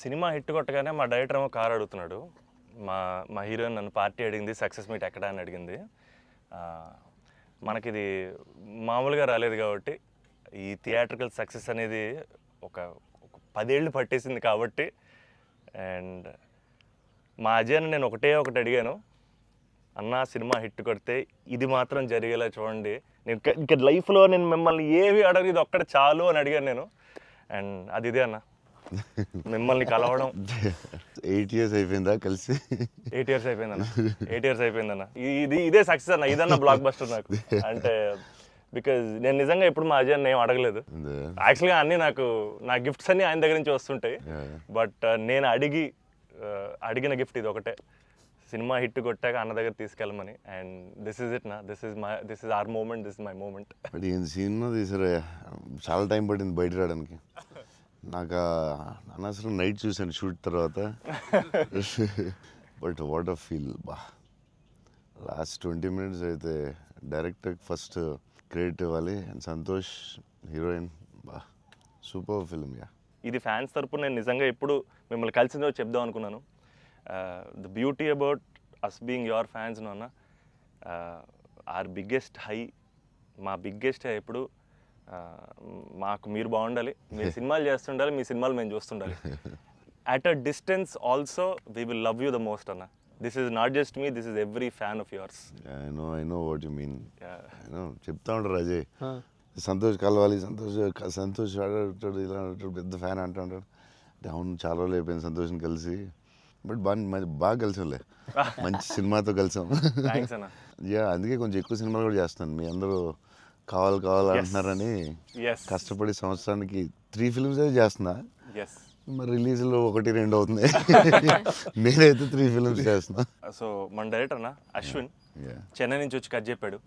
Cinema hit కొట్టగానే మా director ఏమో కార్ అడుగుతున్నాడు. మా మా హీరోయిన్ నన్ను పార్టీ అడిగింది, సక్సెస్ మీట్ ఎక్కడ అని అడిగింది. మనకిది మామూలుగా రాలేదు కాబట్టి ఈ థియేట్రికల్ సక్సెస్ అనేది ఒక 10 ఏళ్ళు పట్టేసింది కాబట్టి. అండ్ మా అజయ్ని నేను ఒకటి అడిగాను, అన్న సినిమా హిట్ కొడితే ఇది మాత్రం జరిగేలా చూడండి, నేను ఇంకా లైఫ్లో నేను మిమ్మల్ని ఏవి అడగదు, ఇది ఒక్కటి చాలు అని అడిగాను నేను. అండ్ అది ఇదే అన్న, మిమ్మల్ని కలవడం. 8 years అయిపోయిందా కలిసి? 8 years అయిపోయిందన్న. 8 years అయిపోయిందన్న. ఇదే సక్సెస్ అన్న, ఇదన్న బ్లాక్ బస్టర్ నాకు. అంటే బికాజ్ నేను నిజంగా ఎప్పుడు మా అజయ్ ఏం అడగలేదు. యాక్చువల్గా అన్నీ నా గిఫ్ట్స్ అన్నీ ఆయన దగ్గర నుంచి వస్తుంటాయి. బట్ నేను అడిగిన గిఫ్ట్ ఇది ఒకటే, సినిమా హిట్ కొట్టాక అన్న దగ్గర తీసుకెళ్ళమని. అండ్ దిస్ ఇస్ ఇట్ నా, this is our moment, this is my moment. But ఈయన సినిమా తీసారా, చాలా టైం పట్టింది బయట రావడానికి. నాకు అనవసరం నైట్ చూశాను షూట్ తర్వాత. బట్ వాట్ అ ఫీల్ బా. లాస్ట్ 20 minutes అయితే డైరెక్టర్కి ఫస్ట్ క్రెడిట్ ఇవ్వాలి. అండ్ సంతోష్ హీరోయిన్, బా సూపర్ ఫిల్మ్. యా, ఇది ఫ్యాన్స్ తరపున నేను నిజంగా ఎప్పుడు మిమ్మల్ని కలిసిందో చెప్దాం అనుకున్నాను. The beauty about us being your fans అన్న, ఆర్ బిగ్గెస్ట్ హై, మా బిగ్గెస్ట్ హై ఎప్పుడు మాకు మీరు బాగుండాలి, మీరు సినిమాలు చేస్తుండాలి, మీ సినిమాలు మేము చూస్తుండాలి. At a distance also we will love you the most అన్న. This is not just me, this is every fan of yours. I know what you mean. చెప్తా ఉంటారు అజయ్, సంతోష్ కలవాలి, సంతోష్ ఆడాడు, ఇలా ఆడాడు, పెద్ద ఫ్యాన్ అంటాడు. అవును, చాలా రోజులు అయిపోయింది సంతోష్ని కలిసి. బట్ బాగా కలిసాంలే, మంచి సినిమాతో కలిసాం. యా, అందుకే కొంచెం ఎక్కువ సినిమాలు కూడా చేస్తాను. మీ అందరూ కావాలంటున్నారని కష్టపడి సంవత్సరానికి 3 films అయితే చేస్తున్నా. మరి రిలీజ్లో 1-2 అవుతుంది. నేనైతే 3 films చేస్తున్నా. సో మన డైరెక్టర్ అన్న అశ్విన్ చెన్నై నుంచి వచ్చి కట్ చెప్పాడు.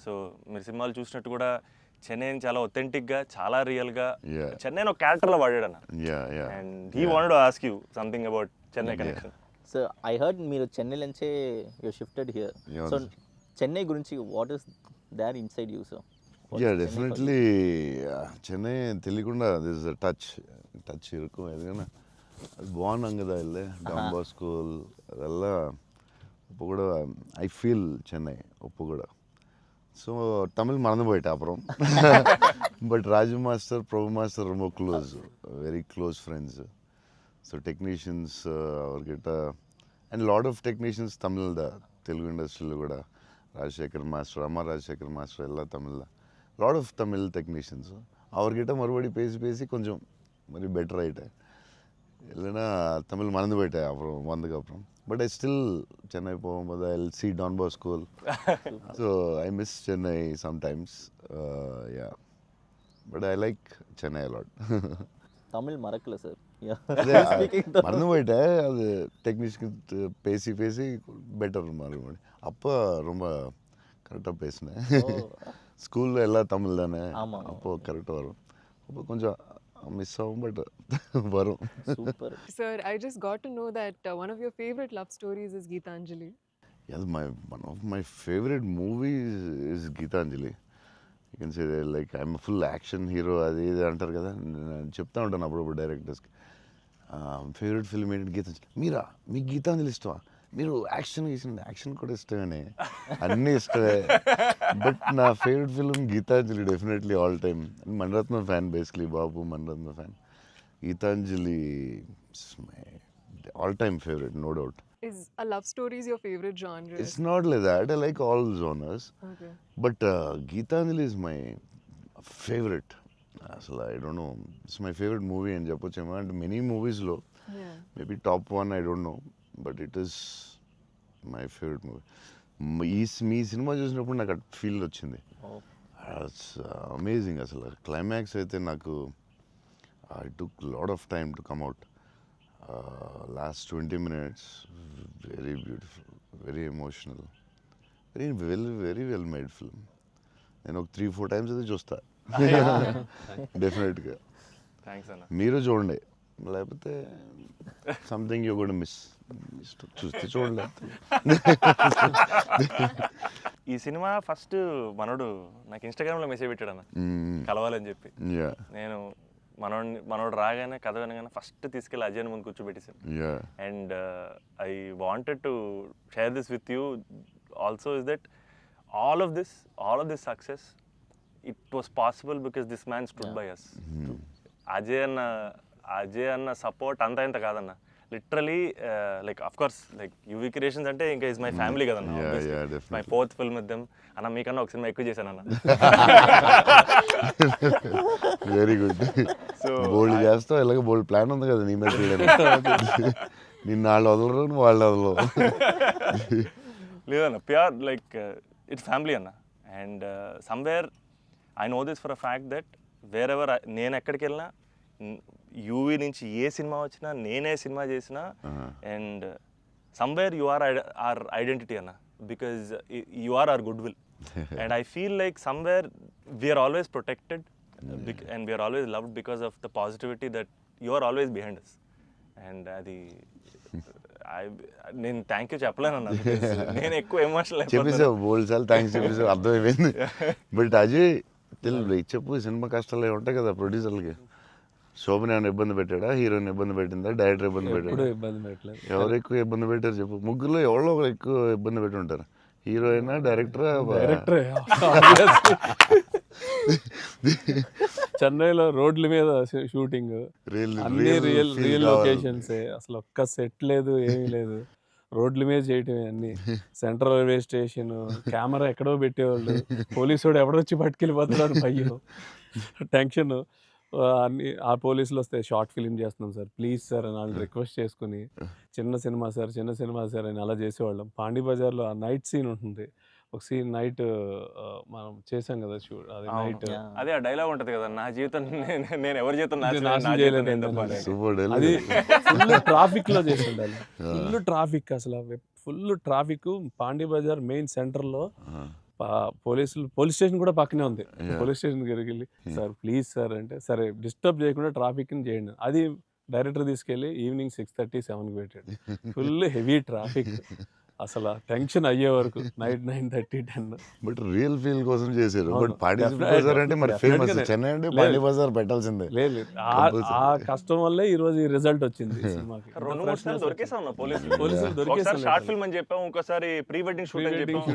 సో మీరు సినిమాలు చూసినట్టు కూడా చెన్నైని చాలా ఒథెంటిక్గా, చాలా రియల్గా చెన్నైని ఒక క్యారెక్టర్లో వాడాడు అన్న. And he wanted to ask you something about Chennai connection. So I heard మీరు చెన్నై నుంచే you shifted here. So Chennai గురించి what is there inside you? So yeah, definitely Chennai తెలియకుండా దిస్ టచ్ ఇరుకు. ఎందుకన్నా అది బాగున్నాం కదా, వెళ్ళే డాన్ స్కూల్ ಅದೆಲ್ಲ இப்போ கூட ஐ ஃபீல் சென்னை இப்போ கூட. ஸோ தமிழ் மறந்து போயிட்டேன் அப்புறம். But Raju master, Prabhu master ரொம்ப close, very close friends. So technicians அவர்கிட்ட and lot of technicians Tamil Telugu ఇండస్ట్రీలో కూడా, రాజశేఖర్ మాస్టర్, అమ్మ రాజశేఖర్ మాస్టర్ ಎಲ್ಲ Tamil, lot of Tamil technicians அவர்கிட்ட மறுபடி பேசி கொஞ்சம் மாதிரி பெட்டர் ஆகிட்டேன். இல்லைன்னா தமிழ் மறந்து போயிட்டேன் அப்புறம் வந்ததுக்கப்புறம். பட் ஐ ஸ்டில் சென்னை போகும்போது I see Don Bosco. So I miss Chennai sometimes. Yeah, but I like Chennai a lot. Tamil மறக்கல சார், மறந்து போயிட்டேன். அது டெக்னீஷியன் பேசி பெட்டர் மறுபடி. அப்போ ரொம்ப கரெக்டாக பேசினேன். ஸ்கூலில் எல்லாம் தமிழ் தானே, அப்போது கரெக்டாக வரும். அப்போ கொஞ்சம் மிஸ் ஆகும், பட் வரும். Super. Sir, I just got to know that one of your favorite love stories is Geetanjali. Yes, one of my favorite movies is Geetanjali. You can say that, like, I'm a full action hero. అది ఇది అంటారు కదా, చెప్తా ఉంటాను అప్పుడప్పుడు డైరెక్టర్స్కి. Favourite film ఏంటి? గీతాంజలి. మీకు గీతాంజలి ఇష్టమా? మీరు యాక్షన్ కూడా ఇష్టమేనే, అన్నీ ఇష్టమే. బట్ నా favourite film Geethanjali, definitely all time. Mani Ratnam fan, basically Babu Mani Ratnam fan. Geethanjali my all time favourite, no doubt. Is a love story is your favorite genre? It's not like that. I like all genres. Okay. But Geetanjali is my favorite. అసలు I don't know, it's my favourite movie అని చెప్పొచ్చేమో. అంటే many మూవీస్లో maybe top 1, I don't know, but it is my favourite movie. Me cinema చూసినప్పుడు నాకు at feel వచ్చింది. It's amazing. అసలు climax అయితే నాకు I took lot of time to come out. Last 20 minutes, very beautiful, very emotional, very well made film. నేను ఒక 3-4 times అయితే చూస్తా డెఫినెట్గా. థ్యాంక్స్ అన్న. మీరు చూడండి, లేకపోతే సంథింగ్ యూ గోనా మిస్. చూస్తే చూడండి. ఈ సినిమా ఫస్ట్ మనోడు నాకు ఇన్స్టాగ్రామ్లో మెసేజ్ పెట్టాడు అన్న, కలవాలని చెప్పి. నేను మనోడు రాగానే కథ వినగానే ఫస్ట్ తీసుకెళ్ళి అజయ్ ముందు కూర్చోబెట్టేసాను. Yeah. And I wanted to share this with you also, is that all of this success, it was possible because this man stood by us. Ajay అన్న సపోర్ట్ అంతా ఇంత కాదన్న, literally like of course like UV creations అంటే ఇంకా is my family కదన్న. Yeah, definitely. My fourth film with them అన్న. మీకన్నా ఒక సినిమా ఎక్కువ చేశాను అన్న. Very good. బోల్డ్ చేస్తావు, ఇలాగ బోల్డ్ ప్లాన్ ఉంది కదా నీ మీద నిన్ను వాళ్ళు వదలరు, నువ్వు వాళ్ళు వదలవు. లేదన్న, ప్యూర్ లైక్ ఇట్స్ ఫ్యామిలీ అన్న. And somewhere I know this for a fact that wear ever నేను ఎక్కడికి వెళ్ళినా, యూవీ నుంచి ఏ సినిమా వచ్చినా, నేనే సినిమా చేసినా, and somewhere you are our identity అన్న, because you are our good will. And I feel like somewhere we're always protected and we're always loved because of the positivity that you are always behind us. And అది నేను thank you చెప్పలేను అన్న, నేను ఎక్కువ emotional చెప్పేసావు, బోల్డ్ సార్లు thanks చెప్పేసావు, అర్థమైపోయింది. But Ajay తెలియదు చెప్పు, సినిమా కష్టాలు ఏమి ఉంటాయి కదా ప్రొడ్యూసర్లకి. శోభన్ ఏమైనా ఇబ్బంది పెట్టాడా, హీరోయిన్ ఇబ్బంది పెట్టిందా, డైరెక్టర్ ఇబ్బంది పెట్టాడా? ఎవరు ఎక్కువ ఇబ్బంది పెట్టారు చెప్పు? ముగ్గురులో ఎవరో ఒకరు ఎక్కువ ఇబ్బంది పెట్టి ఉంటారు, హీరోయినా, డైరెక్టరా? చెన్నైలో రోడ్ల మీద షూటింగ్, అన్ని రియల్ లొకేషన్స్, అసలు ఒక్క సెట్ లేదు, ఏమీ లేదు, రోడ్ల మీద చేయటమే అన్ని. సెంట్రల్ రైల్వే స్టేషన్, కెమెరా ఎక్కడో పెట్టేవాళ్ళు, పోలీసు వాడు ఎవడొచ్చి పట్టుకెళ్ళిపోతున్నాడు, భయం, టెన్షన్. అన్ని ఆ పోలీసులు వస్తే షార్ట్ ఫిలిం చేస్తున్నాం సార్, ప్లీజ్ సార్ అని వాళ్ళు రిక్వెస్ట్ చేసుకుని, చిన్న సినిమా సార్ అని అలా చేసేవాళ్ళం. పాండీ బజార్లో ఆ నైట్ సీన్ ఉంటుంది, ఒక సీన్ నైట్ మనం చేసాం కదా షూట్, అది నైట్, అదే ఆ డైలాగ్ ఉంటుంది కదా, నా జీవితం నేను ఎవరి జీవితం నాశనం చేయలేదు, అది ఫుల్ ట్రాఫిక్ లో చేసి ఉండాలి. ఫుల్ ట్రాఫిక్, అసలు full traffic. Pondy Bazaar main centre లో పోలీస్ స్టేషన్ కూడా పక్కనే ఉంది. పోలీస్ స్టేషన్ దగ్గరికి వెళ్ళి సార్ ప్లీజ్ సార్ అంటే, సరే డిస్టర్బ్ చేయకుండా ట్రాఫిక్ ని చేయండి. అది డైరెక్టర్ తీసుకెళ్ళి ఈవినింగ్ 6:30, 7కి పెట్టాడు. ఫుల్ హెవీ ట్రాఫిక్, అసలు టెన్షన్ అయ్యే వరకు నైట్ 9:30, 10. బట్ రియల్ ఫీల్ కోసం చేశారు. బట్ పాండీ బజార్ అంటే మరి ఫేమస్, చెన్నై అంటే పాండీ బజార్ పెట్టాల్సిందే. లేదు, ఆ కష్టం వల్లే ఈ రోజు ఈ రిజల్ట్ వచ్చింది సినిమాకి. 2-3 సార్లు దొరికేసాం పోలీసులు దొరికేసాం. షార్ట్ ఫిల్మ్ అని చెప్పాం, ఇంకోసారి ప్రీ వెడ్డింగ్ షూట్ అని చెప్పాం.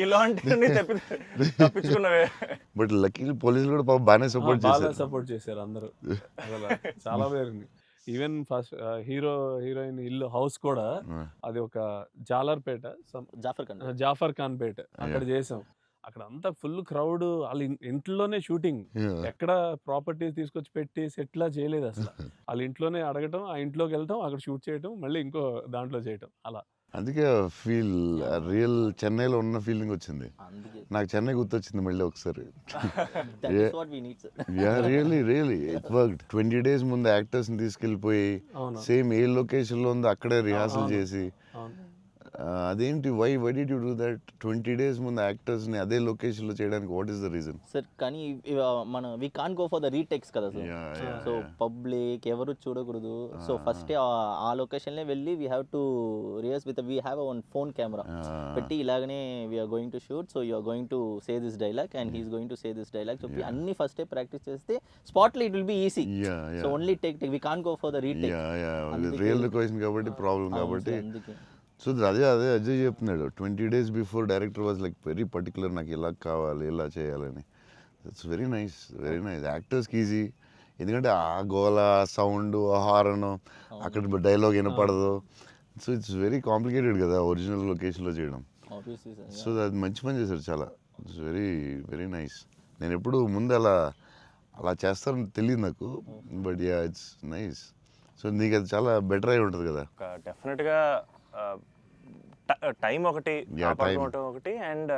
ఇలాంటివన్నీ తప్పించుకున్నవే. బట్ లక్కీ పోలీసులు కూడా పాపం బాగానే సపోర్ట్ చేశారు. సపోర్ట్ చేశారు అందరూ, అసలు చాలా బాగుంది. ఈవెన్ ఫస్ట్ హీరోయిన్ ఇల్లు హౌస్ కూడా అది ఒక జాలర్పేట, జాఫర్ ఖాన్ పేట, అక్కడ చేసాం. అక్కడ అంతా ఫుల్ క్రౌడ్, వాళ్ళ ఇంట్లోనే షూటింగ్, ఎక్కడ ప్రాపర్టీస్ తీసుకొచ్చి పెట్టి సెట్లా చేయలేదు అసలు. వాళ్ళ ఇంట్లోనే అడగటం, ఆ ఇంట్లోకి వెళ్ళటం, అక్కడ షూట్ చేయటం, మళ్ళీ ఇంకో దాంట్లో చేయటం, అలా. అందుకే ఫీల్ రియల్ చెన్నైలో ఉన్న ఫీలింగ్ వచ్చింది నాకు. చెన్నై గుర్తొచ్చింది మళ్ళీ ఒకసారి. Really it worked. 20 days ముందు యాక్టర్స్ ని తీసుకెళ్ళిపోయి సేమ్ ఏ లొకేషన్ లో ఉందో అక్కడే రిహార్సల్ చేసి, అదేంటి why did you do that? 20 days ముందు యాక్టర్స్ ని అదే లొకేషన్ లో చేయడానికి what is the reason? Sir కానీ మన we can't go for the retakes కదా సార్. సో పబ్లిక్ ఎవరు చూడకూడదు. సో ఫస్ట్ ఆ లొకేషన్ లో వెళ్ళి we have to rehearse with we have one phone camera పెట్టి ఇలాగనే we're going to shoot, so you're going to say this dialogue and he's going to say this dialogue చెప్పి అన్ని first practice చేస్తే spot లో it will be easy. So only take we can't go for the retake. Real location కాబట్టి problem కాబట్టి. So అదే అజయ్ చెప్తున్నాడు, 20 days before director was like very particular, నాకు ఇలా కావాలి, ఇలా చేయాలని. ఇట్స్ వెరీ నైస్ యాక్టర్స్కి ఈజీ, ఎందుకంటే ఆ గోల, సౌండ్, హారన్, అక్కడ డైలాగ్ వినపడదు. సో ఇట్స్ వెరీ కాంప్లికేటెడ్ కదా ఒరిజినల్ లొకేషన్లో చేయడం. సో అది మంచి పని చేశారు చాలా. It's very nice. నేను ఎప్పుడు ముందు అలా చేస్తారని తెలియదు నాకు, but yeah it's nice. So నీకు అది చాలా బెటర్ అయి ఉంటుంది కదా. డెఫినెట్గా టైం ఒకటి, ఒకటి, అండ్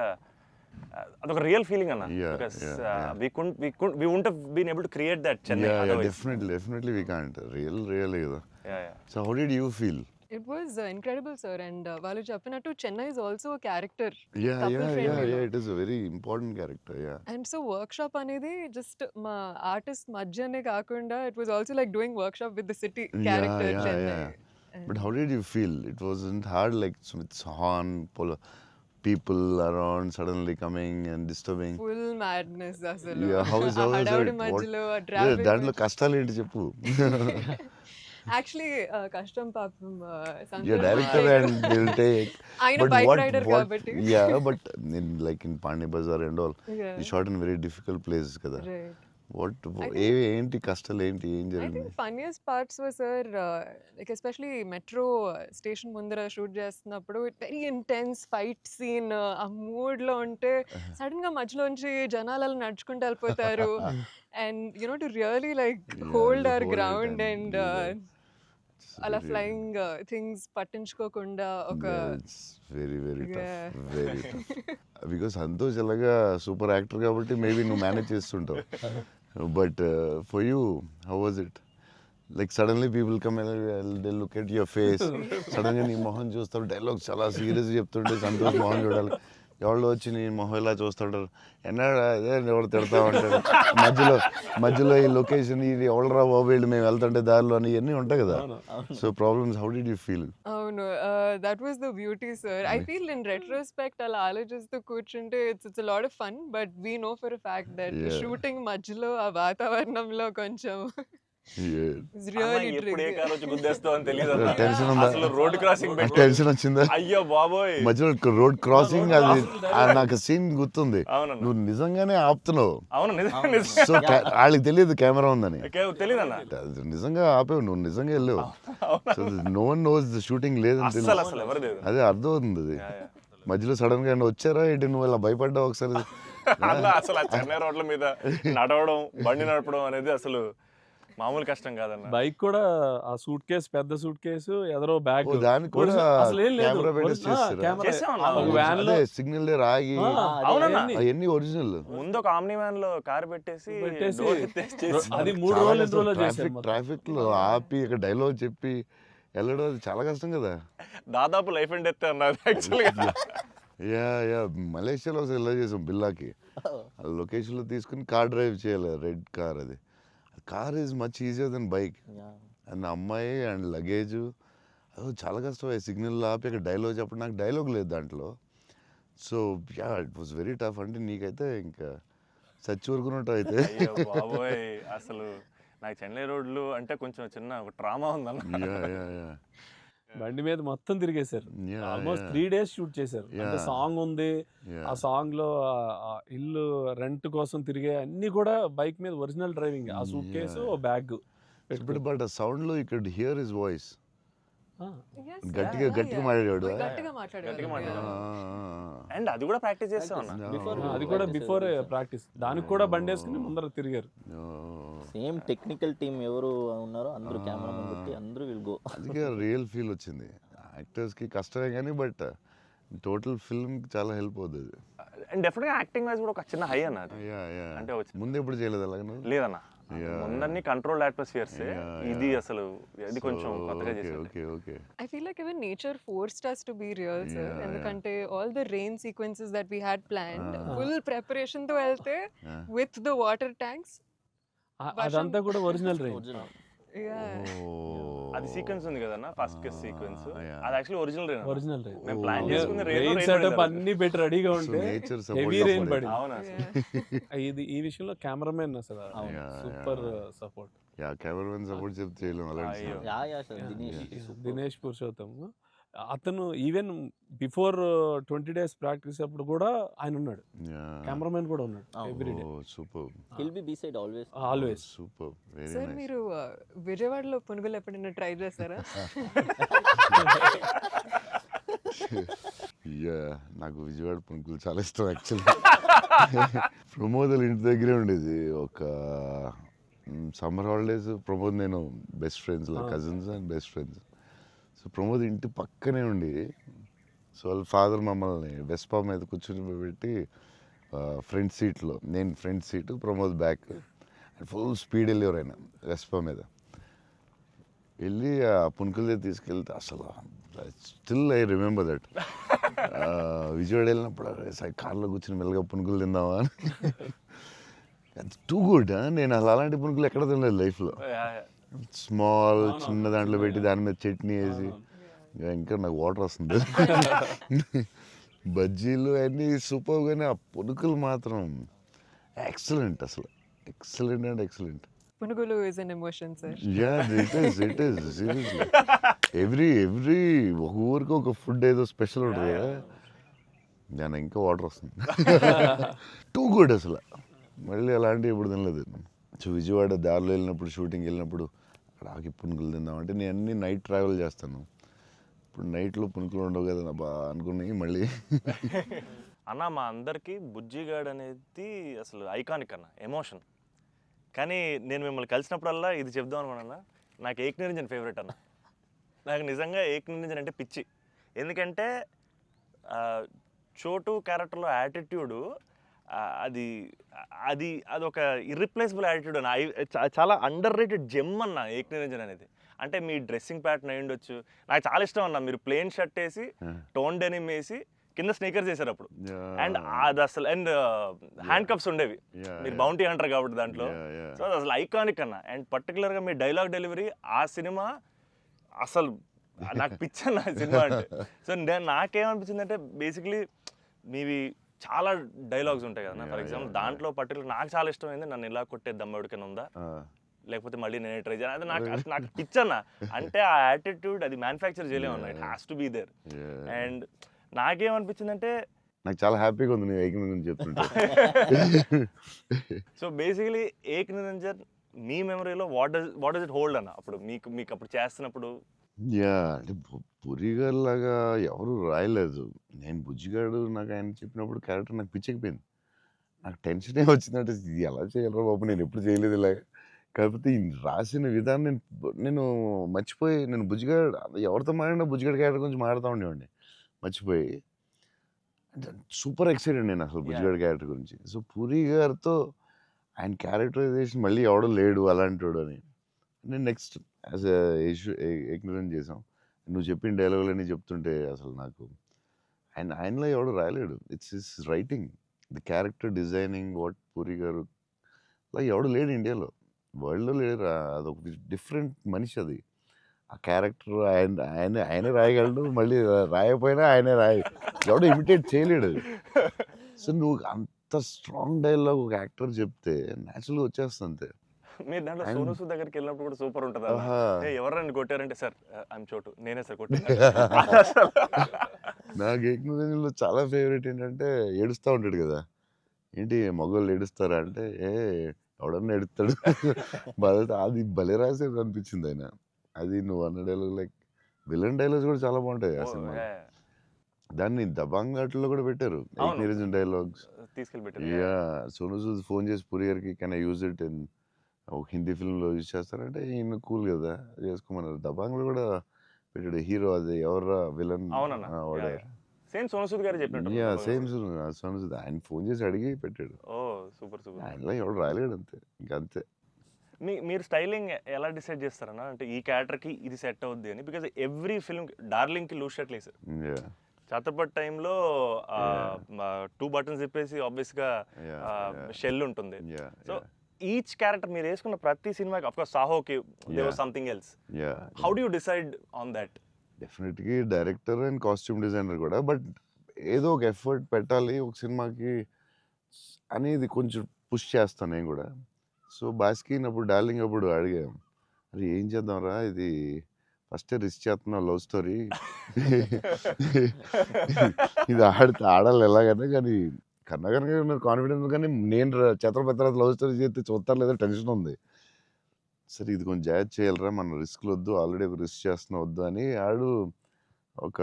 అదొక రియల్ ఫీలింగ్ అన్న. Because we wouldn't have been able to create that Chennai otherwise. Definitely we can't. Really కదా. So how did you feel? It was incredible, sir. And వాళ్ళు చెప్పినట్టు Chennai is also a character. Yeah, it is a very important character. And so workshop అనేది just మా artist మధ్యనే కాకుండా it was also like doing workshop with the city character Chennai. But how did you feel? It wasn't hard, like with horn, people around suddenly coming and disturbing. Full madness అసలు. Yeah, how is ఆ it? హడావుడి What- మధ్యలో ఆ Yeah, traffic దాంట్లో కష్టాలు ఏంటి చెప్పు. Actually కష్టం పాపం Yeah, director and they'll take. ఆయన But bike what, rider what, కాబట్టి. yeah, but in like in Pani Bazaar and all, Yeah. you shot in very difficult places కదా. Right. What, ఏంటి కష్టాలు ఏంటి, ఏం I జరిగింది? think funniest parts were, sir, like especially metro station ముందర shoot చేస్తున్నప్పుడు very intense fight scene ఆ mood లో ఉంటే సడన్ గా మధ్యలోంచి జనాలు అలా నడుచుకుంటూ వెళ్ళిపోతారు and you know to really like Yeah, hold you our hold it ground and and do that. It's అలా very- ఫ్లయింగ్ థింగ్స్ పట్టించుకోకుండా ఒక Yeah, it's very very Yeah. tough, very tough. Because Santosh ఎలాగా సూపర్ యాక్టర్ కాబట్టి maybe నువ్వు manage చేస్తుంటావు. But for you how was it? Like suddenly people come they look at your face, సడన్గా నీ మొహం చూస్తారు, డైలాగ్ చాలా సీరియస్ చెప్తుంటే సంతోష్ మొహం చూడాలి. ఎవరు వచ్చి నీ మొహం ఇలా చూస్తుంటారు, ఎన్నాడు అదే ఎవరు తిడతా ఉంటారు, మధ్యలో ఈ లొకేషన్ ఇది ఎవడరా బాబు వీళ్ళు మేము వెళ్తుంటే దారిలో అని ఇవన్నీ ఉంటాయి కదా. So problems, how did you feel? అవును that was the beauty sir. I feel in retrospect అలా ఆలోచిస్తూ కూర్చుంటే it's lot of fun but we know for fact that Yeah. Shooting మధ్యలో ఆ వాతావరణంలో కొంచెం it's అన్న, really ఎప్పుడు ఏ tricky. కారు వచ్చి గుద్దేస్తావు అని తెలియదు Tension ఉందా? అసలు రోడ్ క్రాసింగ్ పెట్టి టెన్షన్ వచ్చిందా? అయ్యో బాబోయ్. మధ్యలో రోడ్ క్రాసింగ్ అది నాకు సీన్ గుర్తుంది. అవునన్న. నువ్వు నిజంగానే ఆపుతున్నావు. అవును సో వాళ్ళకి తెలియదు కెమెరా ఉందని. తెలియదన్న అది నిజంగా ఆపేవు, నువ్వు నిజంగా వెళ్ళావు. So no one knows the shooting లేదని అసలు తెలియదు. అసలు ఎవరు లేదు అదే అర్థం అవుతుంది అది. మధ్యలో సడన్ గా ఏమన్నా వచ్చారా ఏంటి, నువ్వు ఇలా భయపడ్డావు ఒకసారి? అన్న అసలు ఆ చెన్నై రోడ్ల మీద నడవడం బండి నడపడం అనేది అసలు మామూలు కష్టం కాదన్న. బైక్ కూడా ఆ సూట్ కేసు, పెద్ద సూట్ కేసు, ఎదరో బ్యాగ్, ఓ, దానికి కూడా అసలు ఏం లేదు. కెమెరా పెట్టేసి చేస్తారా? చేసామన్నా. ఒక వ్యాన్ లో అదే సిగ్నల్ దగ్గర ఆగి అవునన్నా. అవన్నీ ఒరిజినల్. ముందు ఒక ఆమ్ని వ్యాన్ లో కార్ పెట్టేసి పెట్టేసి door ఎత్తేసి చేసి అది 3 రోజులు 2 రోజులు చేశారు మొత్తం. ట్రాఫిక్ లో ఆపి ఇక్కడ డైలాగ్ చెప్పి వెళ్ళడం అది చాలా కష్టం కదా. దాదాపు లైఫ్ అండ్ డెత్ అన్నారు యాక్చువల్గా. యా మలేషియాలో ఒకసారి ఇలా చేసాం బిల్లాకి. లొకేషన్లో తీసుకుని కార్ డ్రైవ్ చేయాలి, రెడ్ కార్. అది car is much easier than bike. And అమ్మాయి అండ్ లగేజ్ అది చాలా కష్టం. సిగ్నల్ ఆపి అక్కడ డైలాగ్ చెప్పడం, నాకు డైలాగ్ లేదు దాంట్లో. So yeah it was very tough. అంటే నీకైతే ఇంకా చచ్చి ఊరుకున్నట్టు అయితే. అయ్యో బాబోయ్, అసలు నాకు చెన్నై రోడ్లు అంటే కొంచెం చిన్న ఒక ట్రామా ఉందన్న. యా బండి మీద మొత్తం తిరిగేశారు. Yeah, almost yeah. 3 days shoot చేశారు. అంటే Yeah. సాంగ్ ఉంది, ఆ సాంగ్ లో ఆ ఇల్లు రెంట్ కోసం తిరిగే అన్ని కూడా బైక్ మీద ఒరిజినల్ డ్రైవింగ్. ఆ సూట్ కేసు, బ్యాగ్ బట్ ఆ సౌండ్ లో you could hear his voice. Yes, గట్టిగా yeah, గట్టిగా yeah. మాట్లాడాడు. గట్టిగా మాట్లాడారు. అండ్ అది కూడా ప్రాక్టీస్ చేస్తాం అన్న. అది కూడా బిఫోర్ ప్రాక్టీస్. దానికి కూడా బండి వేసుకుని ముందర తిరిగారు. సేమ్ టెక్నికల్ టీమ్ ఎవరు ఉన్నారో అందరూ కెమెరా పెట్టి అందరూ విల్ గో. అందుకే రియల్ ఫీల్ వచ్చింది. యాక్టర్స్కి కష్టమే కానీ బట్ టోటల్ ఫిల్మ్కి చాలా హెల్ప్ అవుతుంది. అండ్ డెఫినెట్గా యాక్టింగ్ వైజ్ కూడా ఒక చిన్న హై అన్న అది. అంటే ముందు ఎప్పుడు చేయలేదు అలాగే? లేదన్న, ముందన్ని కంట్రోల్డ్ అట్మాస్ఫియర్స్. ఇది అసలు ఇది కొంచెం కొత్తగా చేశారు. Okay I feel like even nature forced us to be real, sir. Yeah, ఎందుకంటే all the rain sequences that we had planned, full preparation తో వెళ్తే with the water tanks. అదంతా కూడా ఒరిజినల్ రైన్. Yeah. అది సీక్వెన్స్ ఉంది కదన్న, first case sequence. అది actually original rain. Original rain. మేము ప్లాన్ చేసుకుని రెయిన్ సెటప్ అన్ని పెట్టి రెడీగా ఉంటే నేచర్ హెవీ రెయిన్ పడింది. అవునా ఇది ఈ విషయంలో కెమెరామెన్ అసలు super support. Yeah cameraman support చెప్తే చేయలేము అలాంటి. యా సార్ దినేష్ పురుషోత్తం అతను ఈవెన్ బిఫోర్ 20 days ప్రాక్టీస్ అప్పుడు కూడా ఆయన ఉన్నాడు. కెమెరామెన్ కూడా ఉన్నాడు every day. Super will be beside always. Always. Super very sir nice. మీరు విజయవాడలో పునుగులు ఎప్పుడైనా ట్రై చేస్తారా? యా నాకు విజయవాడ పునుకులు చాలా ఇష్టం యాక్చువల్లీ. ప్రమోద్ ఇంటి దగ్గరే ఉండేది. ఒక సమ్మర్ హాలిడేస్ ప్రమోద్ నేను best friends, cousins and best friends. So Pramod ఇంటి పక్కనే ఉండి, సో వాళ్ళ ఫాదర్ మమ్మల్ని వెస్పా మీద కూర్చొని పెట్టి ఫ్రంట్ సీట్లో, నేను front seat, Pramod back, full speed వెళ్ళేవారు ఆయన వెస్పా మీద. వెళ్ళి ఆ పునుకుల దగ్గర తీసుకెళ్తే అసలు still I remember that. Vijayawada వెళ్ళినప్పుడు కార్లో కూర్చొని మెల్లగా పునుకులు తిందామా అని. Too good. నేను అసలు అలాంటి పునుకులు ఎక్కడ తినలేదు లైఫ్లో. స్మాల్ చిన్న దాంట్లో పెట్టి దాని మీద చట్నీ వేసి ఇంకా నాకు వాటర్ వస్తుంది. బజ్జీలు అన్నీ సూపర్, కానీ ఆ పునుకులు మాత్రం ఎక్సలెంట్, అసలు ఎక్సలెంట్ అండ్ ఎక్సలెంట్. పునుగులు is an emotion sir. It is seriously every ఒక ఊరికి ఒక ఫుడ్ ఏదో స్పెషల్ ఉంటుంది కదా, నేను ఇంకా వాటర్ వస్తుంది. టూ గుడ్ అసలు, మళ్ళీ అలాంటివి ఇప్పుడు తినలేదు. సో విజయవాడ దారిలో వెళ్ళినప్పుడు, షూటింగ్ వెళ్ళినప్పుడు అక్కడ ఆకి పునుకులు తిందామంటే నేను అన్ని నైట్ ట్రావెల్ చేస్తాను. ఇప్పుడు నైట్లో పునుకులు ఉండవు కదా బా అనుకుని మళ్ళీ. అన్న మా అందరికీ బుజ్జిగాడ్ అనేది అసలు ఐకానిక్ అన్న, ఎమోషన్. కానీ నేను మిమ్మల్ని కలిసినప్పుడల్లా ఇది చెప్దాం అనుకున్నా, నాకు ఏక్ నిరంజన్ ఫేవరెట్ అన్న. నాకు నిజంగా ఏక్ నిరంజన్ అంటే పిచ్చి. ఎందుకంటే చోటు క్యారెక్టర్లో యాటిట్యూడు అది అది అదొక ఇర్రిప్లేసబుల్ యాటిట్యూడ్ అన్న. చాలా అండర్ రేటెడ్ జెమ్ అన్న ఏక్ నిరంజన్ అనేది. అంటే మీ డ్రెస్సింగ్ ప్యాటర్న్ అయి ఉండొచ్చు, నాకు చాలా ఇష్టం అన్న. మీరు ప్లెయిన్ షర్ట్ వేసి టోన్ డెనిమ్ వేసి కింద స్నీకర్స్ చేశారు అప్పుడు, అండ్ అది అసలు, అండ్ హ్యాండ్ కప్స్ ఉండేవి, మీరు బౌంటీ అంటారు కాబట్టి దాంట్లో. సో అది అసలు ఐకానిక్ అన్న. అండ్ పర్టికులర్గా మీ డైలాగ్ డెలివరీ ఆ సినిమా అసలు నాకు పిచ్చన్న సినిమా అంటే. సో నాకేమనిపించింది అంటే బేసిక్లీ మీవి చాలా డైలాగ్స్ ఉంటాయి కదా. ఫర్ ఎగ్జాంపుల్ దాంట్లో పర్టికులర్ నాకు చాలా ఇష్టమైంది, నన్ను ఇలా కొట్టే దమ్మడికైనా ఉందా, లేకపోతే మళ్ళీ నేనే ట్రై చేయాలి, అది నాకు పిచ్చన్న. అంటే ఆ యాటిట్యూడ్ అది మ్యానుఫ్యాక్చర్ చేయలేమన్నా, it has to be there. And నాకేమనిపించిందంటే నాకు చాలా హ్యాపీగా ఉంది నేను ఏక్ నిరంజన్ చెప్తుంటే. సో బేసికలీ ఏక్ నిరంజన్ మీ మెమరీలో వాట్ డస్ ఇట్ హోల్డ్ అన్న అప్పుడు మీకు అప్పుడు చేస్తున్నప్పుడు? అంటే పురిగారు లాగా ఎవరు రాయలేదు. నేను బుజ్జిగాడు నాకు ఆయన చెప్పినప్పుడు క్యారెక్టర్ నాకు పిచ్చెక్కిపోయింది. నాకు టెన్షనే వచ్చిందంటే ఇది ఎలా చేయాలరా బాబు, నేను ఎప్పుడు చేయలేదు ఇలాగ. కాకపోతే ఈ రాసిన విధానం నేను మర్చిపోయి, నేను బుజ్జిగాడు ఎవరితో మాట్లాడినా బుజ్జిగాడు క్యారెక్టర్ గురించి మాట్లాడుతూ ఉండేవాడిని మర్చిపోయి. అంటే సూపర్ ఎక్సైటెడ్ నేను అసలు బుజ్జిగాడు క్యారెక్టర్ గురించి. సో పూరి గారితో ఆయన క్యారెక్టరైజేషన్ మళ్ళీ ఎవడో లేడు అలాంటి అని నేను నెక్స్ట్ యాజ్ ఎగ్నరెంట్ చేసాం. నువ్వు చెప్పిన డైలాగులన్నీ చెప్తుంటే అసలు నాకు ఆయనలో ఎవడు రాయలేడు. It's his writing, the character designing, what Puri గారు అలా ఎవడు లేడు ఇండియాలో, వరల్డ్లో లేడు. అదొక డిఫరెంట్ మనిషి అది. ఆ క్యారెక్టర్ ఆయనే రాయగలడు, మళ్ళీ రాయకపోయినా ఆయనే ఎవడో ఇమిటేట్ చేయలేడు అది. సో నువ్వు అంత స్ట్రాంగ్ డైలాగ్ ఒక యాక్టర్ చెప్తే న్యాచురల్గా వచ్చేస్తుంది అంతే. మీరు దాంట్లో సోను సూద్ దగ్గరికి వెళ్ళినప్పుడు కూడా సూపర్ ఉంటుంది. ఎవరైనా కొట్టారంటే సార్ ఐఎమ్ చోటు, నేనే సార్ కొట్టాను. నాకు ఏకనిరంజన్లో చాలా ఫేవరెట్ ఏంటంటే ఏడుస్తూ ఉంటాడు కదా, ఏంటి మగవాళ్ళు ఏడుస్తారా అంటే ఎవడన్నా ఏడుస్తాడు బాధ. అది భలే రాసేది అనిపించింది ఆయన. అది నువ్వు అన్న డైలాగ్ లైక్ విలన్ డైలాగ్స్ కూడా చాలా బాగుంటాయి ఆ సినిమా. దాన్ని దబాంగ్ ఆటల్లో కూడా పెట్టారు నిరంజన్ డైలాగ్స్ తీసుకెళ్ళి. సోను సూద్ ఫోన్ చేసి పూరి గారికి can I use it in ఒక హిందీ ఫిల్మ్లో యూజ్ చేస్తారంటే ఈయన కూల్ కదా చేసుకోమన్నారు. దబాంగ్లో కూడా పెట్టాడు హీరో, అది ఎవరా విలన్ సేమ్ సోను సూద్ గారు చెప్పినట్టు. సేమ్ సోను సూద్ ఆయన ఫోన్ చేసి అడిగి పెట్టాడు. Super super. ఆయనలో ఎవడు రాయలేడు అంతే, ఇంకా అంతే. మీరు స్టైలింగ్ ఎలా డిసైడ్ చేస్తారన్నా, అంటే ఈ క్యారెక్టర్కి ఇది సెట్ అవుద్ది అని? బికాజ్ ఎవ్రీ ఫిల్మ్ డార్లింగ్కి లూజ్ షర్ట్ వేసారు, ఛత్రపతి టైంలో 2 బటన్స్ చెప్పేసి ఆబ్వియస్గా షెల్ ఉంటుంది. సో ఈచ్ క్యారెక్టర్ మీరు వేసుకున్న ప్రతి సినిమాకి, ఆఫ్ కోర్స్ సాహోకి there was something else. How do you decide on that? డెఫినెట్గా డైరెక్టర్ అండ్ కాస్ట్యూమ్ డిజైనర్ కూడా, బట్ ఏదో ఒక ఎఫర్ట్ పెట్టాలి ఒక సినిమాకి అనేది కొంచెం పుష్ చేస్తాను నేను కూడా. సో బాస్కిన్ అప్పుడు డార్లింగ్ అప్పుడు అడిగాం, అది ఏం చేద్దాంరా, ఇది ఫస్ట్ రిస్క్ చేస్తున్నావు లవ్ స్టోరీ, ఇది ఆడాలి ఎలాగైనా, కానీ కన్నగారు నాకు కాన్ఫిడెన్స్, కానీ నేను ఛత్రపతి తర్వాత లవ్ స్టోరీ చేస్తే చూస్తారు లేదా టెన్షన్ ఉంది. సరే ఇది కొంచెం జాగ్రత్త చేయాలరా, మన రిస్క్లు వద్దు, ఆల్రెడీ రిస్క్ చేస్తున్నా వద్దు అని ఆడు ఒక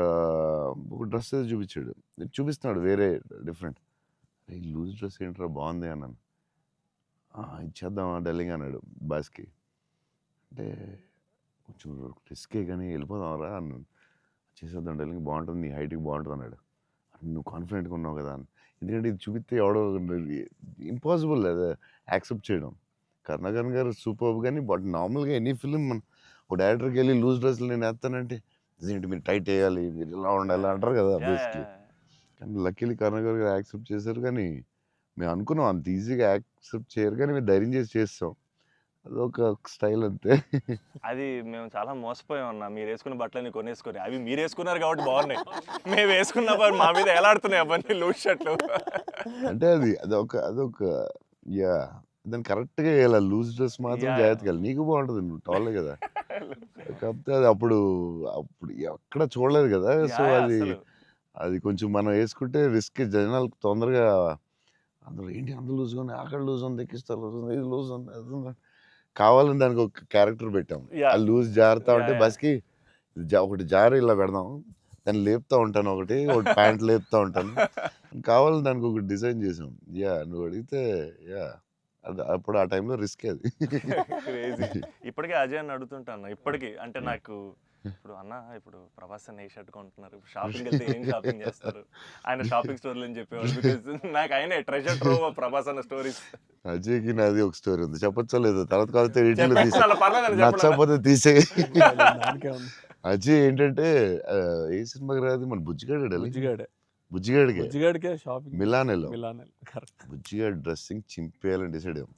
డ్రెస్ ఏదో చూపించాడు, చూపిస్తున్నాడు వేరే డిఫరెంట్. ఈ లూజ్ డ్రెస్ ఏంట్రా బాగుంది అన్నాను. ఇచ్చేద్దామా డార్లింగ్ అన్నాడు బాస్కి. అంటే కొంచెం రిస్కే కానీ వెళ్ళిపోదాంరా అన్నాను. చేసేద్దాం డార్లింగ్, బాగుంటుంది, నీ హైట్కి బాగుంటుంది అన్నాడు. నువ్వు కాన్ఫిడెంట్గా ఉన్నావు కదా అని. ఎందుకంటే ఇది చూపిస్తే ఎవడో ఇంపాసిబుల్ అది యాక్సెప్ట్ చేయడం. కరుణాకరన్ గారు సూపర్, కానీ బట్ నార్మల్గా ఎనీ ఫిలిం మన ఒక డైరెక్టర్కి వెళ్ళి లూజ్ డ్రెస్లు నేను వేస్తానంటే ఇదేంటి మీరు టైట్ వేయాలి, మీరు ఇలా ఉండాలి అంటారు కదా బేసిక్లీ. కానీ లక్కీలీ కరుణాకర్ గారు యాక్సెప్ట్ చేశారు. కానీ మేము అనుకున్నాం అంత ఈజీగా యాక్సెప్ట్ చేయరు, కానీ మేము ధైర్యం చేసి చేస్తాం. అదొక స్టైల్ అంతే. అది మేము చాలా మోసపోయాం అన్న. మీరు వేసుకున్న బట్టలన్నీ కొనేసుకొని అవి మీరు వేసుకున్నారు కాబట్టి బాగున్నాయి. మేము వేసుకున్న మా మీద ఎలాడుతున్నాయి అవన్నీ లూజ్ షర్ట్లు. అంటే అదొక యా దాన్ని కరెక్ట్గా వేయాలి. లూజ్ డ్రెస్ మాత్రం Yeah. జాగ్రత్తగా వేయాలి. నీకు బాగుంటుంది, నువ్వు టాలే కదా. కాకపోతే అది అప్పుడు ఎక్కడ చూడలేదు కదా. సో Yeah, అది అసలు. అది కొంచెం మనం వేసుకుంటే రిస్క్. జనాలకు తొందరగా అందులో ఏంటి అంత లూజ్గా ఉంది, అక్కడ లూజ్ ఉంది, ఎక్కిస్తారు లూజ్ ఉంది, ఇది లూజ్ ఉంది, అది ఉంది. కావాలని దానికి ఒక క్యారెక్టర్ పెట్టాం. Yeah. ఆ లూజ్ జారుతా Yeah, ఉంటే yeah. బస్కి ఒకటి జారి ఇలా పెడదాం, దాన్ని లేపుతా ఉంటాను, ఒకటి ప్యాంట్ లేపుతా ఉంటాను. కావాలని దానికి ఒకటి డిజైన్ చేసాం. యా నువ్వు అడిగితే యా అది అప్పుడు ఆ టైంలో రిస్క్ అది. క్రేజీ. ఇప్పటికే అజయ్ అని అడుగుతుంటాను. ఇప్పటికీ అంటే నాకు ఇప్పుడు అన్న ఇప్పుడు ప్రభాస్ అన్న ఏ షర్ట్ కొంటున్నారు, ఇప్పుడు షాపింగ్ వెళ్తే ఏం షాపింగ్ చేస్తారు, ఆయన షాపింగ్ స్టోర్లు అని చెప్పేవాళ్ళు. బికాజ్ నాకు ఆయన ట్రెజర్ ట్రోవ్ ప్రభాస్ అన్న స్టోరీస్. అజయ్కి నాది ఒక స్టోరీ ఉంది, చెప్పచ్చో లేదు, తర్వాత కాకపోతే వీటిలో తీసే, పర్లేదు నచ్చకపోతే తీసే. దానికే ఉంది. అజయ్ ఏంటంటే ఏ సినిమాకి రాదు మన బుజ్జిగాడే, బుజ్జిగాడే బుజ్జిగాడికి బుజ్జిగాడికే షాపింగ్ మిలాన్ వెళ్ళాం. Milan correct. బుజ్జిగాడి డ్రెస్సింగ్ చింపేయాలని డిసైడ్ అయ్యాం.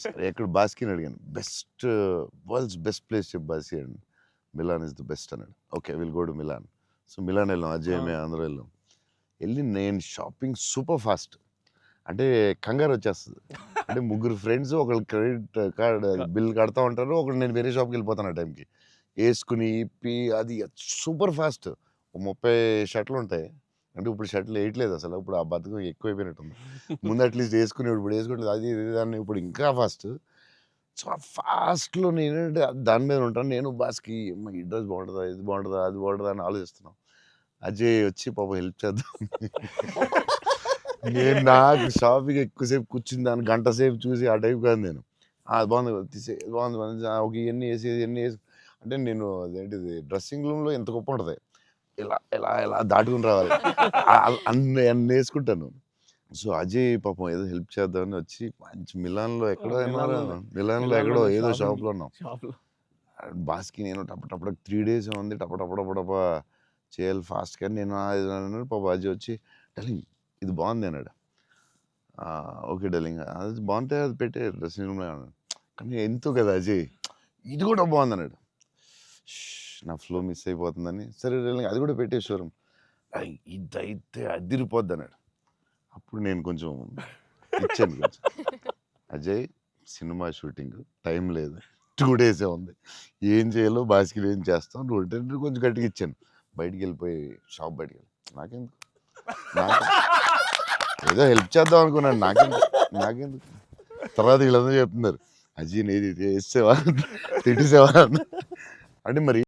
సరే ఎక్కడ బాస్కిని అడిగాను, వరల్డ్స్ బెస్ట్ ప్లేస్ చెప్పు బాస్కి అండి. మిలాన్ ఇస్ ద బెస్ట్ అన్నాడు. Okay will go to Milan. So Milan వెళ్ళాం, అజయ్ మేము అందరూ వెళ్ళాం. వెళ్ళి నేను షాపింగ్ సూపర్ ఫాస్ట్, అంటే కంగారు వచ్చేస్తుంది. అంటే ముగ్గురు ఫ్రెండ్స్ ఒకళ్ళు క్రెడిట్ కార్డ్ బిల్ కడతా ఉంటారు, ఒకళ్ళు నేను వేరే షాప్కి వెళ్ళిపోతాను ఆ టైంకి. వేసుకుని ఇప్పి అది సూపర్ ఫాస్ట్. 30 షర్ట్లు ఉంటాయి. అంటే ఇప్పుడు షర్ట్లు వేయట్లేదు అసలు, ఇప్పుడు ఆ బతుకు ఎక్కువైపోయినట్టుంది. ముందు అట్లీస్ట్ వేసుకుని ఇప్పుడు వేసుకోవట్లేదు, అది ఇది దాన్ని ఇప్పుడు ఇంకా ఫాస్ట్. సో ఆ ఫాస్ట్లో నేనంటే దాని మీద ఉంటాను. నేను బాస్కి ఈ డ్రెస్ బాగుంటుందా, ఇది బాగుంటుందా, అది బాగుంటుందా అని ఆలోచిస్తున్నాం. అజయ్ వచ్చి పాపం హెల్ప్ చేద్దాం. నేను నాకు షాపింగ్ ఎక్కువసేపు కూర్చుని దాన్ని గంట సేపు చూసి ఆ టైప్ కాదు నేను. అది బాగుంది కదా, తీసే బాగుంది ఒక ఇవన్నీ వేసి ఇవన్నీ వేసి, అంటే నేను అదేంటిది డ్రెస్సింగ్ రూమ్లో ఎంత గొప్ప ఉంటుంది, ఇలా ఇలా ఇలా దాటుకుని రావాలి, అన్ని వేసుకుంటాను. సో అజయ్ పాపం ఏదో హెల్ప్ చేద్దామని వచ్చి మంచి మిలాన్లో ఎక్కడో మిలాన్లో ఎక్కడో ఏదో షాప్లో ఉన్నాం. షాప్లో బాస్కి నేను టపటపడ 3 days ఉంది, టపటపడపడప చేయాలి ఫాస్ట్. కానీ నేను అన్నాడు. పాప అజయ్ వచ్చి డార్లింగ్ ఇది బాగుంది అన్నాడు. ఓకే డార్లింగ్ అది బాగుంటే అది పెట్టే డ్రెస్సింగ్ రూమ్లో అన్నాడు. కానీ ఎంతో కదా అజయ్ ఇది కూడా బాగుంది అన్నాడు. నా ఫ్లో మిస్ అయిపోతుందని, సరే డార్లింగ్ అది కూడా పెట్టే షోరూమ్, ఇదైతే అదిరిపోద్ది అన్నాడు. అప్పుడు నేను కొంచెం ఇచ్చాను కొంచెం. అజయ్ సినిమా షూటింగ్ టైం లేదు, 2 days ఉంది, ఏం చేయాలో బాస్కి ఏం చేస్తాం, నువ్వు కొంచెం గట్టిగా ఇచ్చాను. బయటికి వెళ్ళిపోయి షాప్ బయటికి వెళ్ళి నాకెందుకు ఏదో హెల్ప్ చేద్దాం అనుకున్నాను, నాకెందుకు. తర్వాత వీళ్ళందరూ చెప్తున్నారు అజయ్ నేది వేసేవా తిట్టేసేవా అంటే మరి